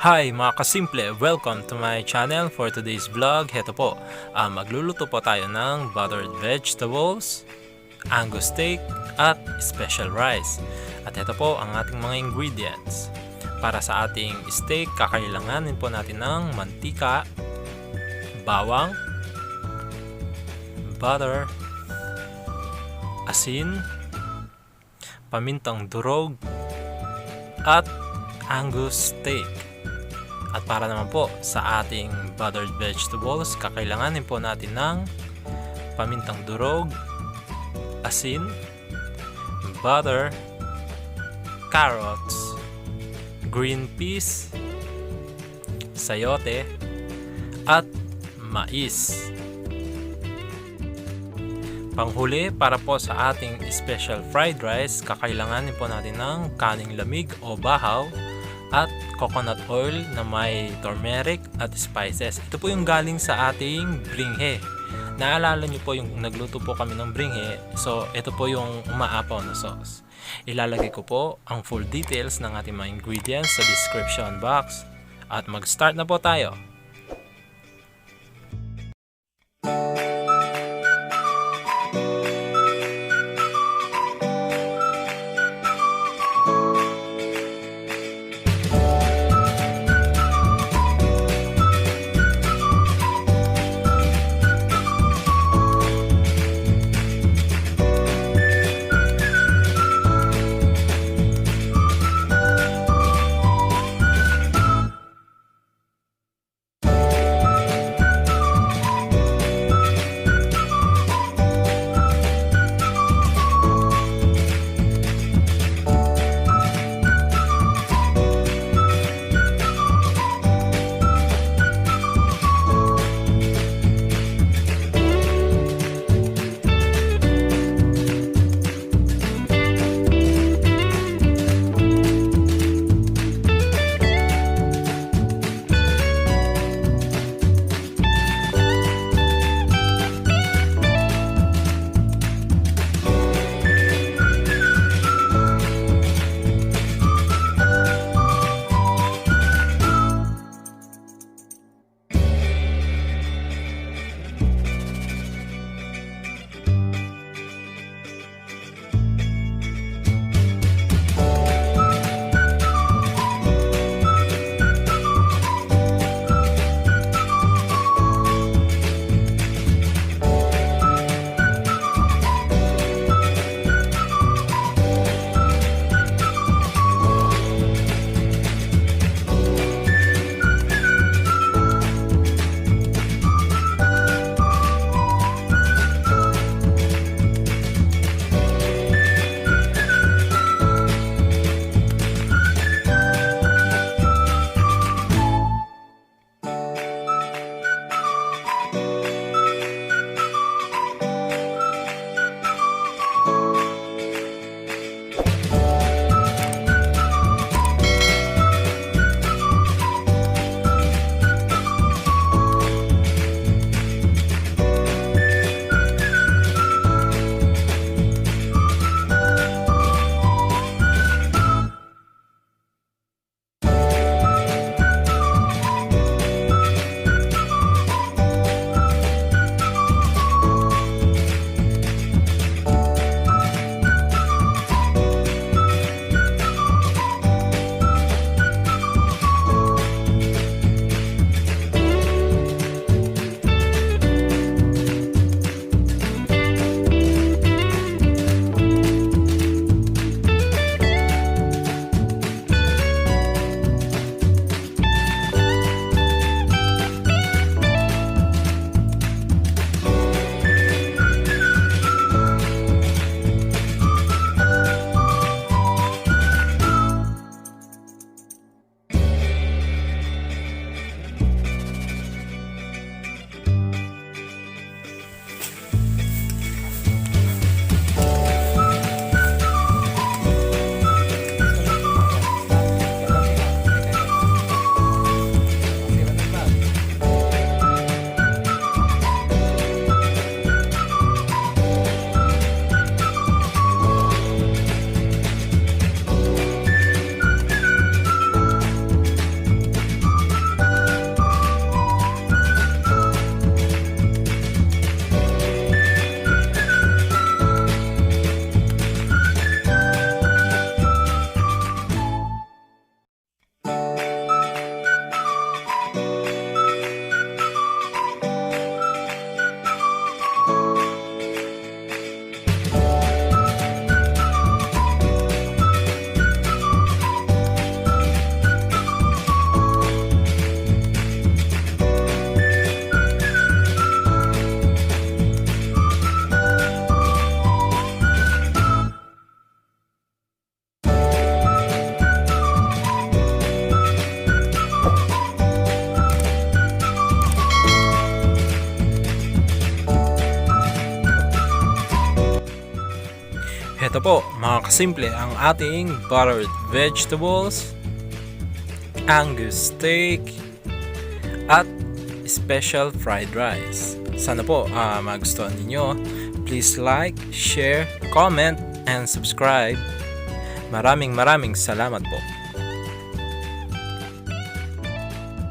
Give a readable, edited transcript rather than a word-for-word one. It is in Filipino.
Hi mga kasimple! Welcome to my channel. For today's vlog, heto po, magluluto po tayo ng buttered vegetables, Angus steak, at special rice. At heto po ang ating mga ingredients. Para sa ating steak, kakailanganin po natin ng mantika, bawang, butter, asin, pamintang durog, at Angus steak. At para naman po sa ating buttered vegetables, kakailanganin po natin ng pamintang durog, asin, butter, carrots, green peas, sayote, at mais. Panghuli, para po sa ating special fried rice, kakailanganin po natin ng kaning lamig o bahaw at coconut oil na may turmeric at spices. Ito po yung galing sa ating bringhe. Naalala nyo po yung nagluto po kami ng bringhe, so ito po yung umaapaw na sauce. Ilalagay ko po ang full details ng ating mga ingredients sa description box at mag-start na po tayo. Ito po, mga kasimple, ang ating buttered vegetables, Angus steak, at special fried rice. Sana po magustuhan ninyo. Please like, share, comment, and subscribe. Maraming salamat po.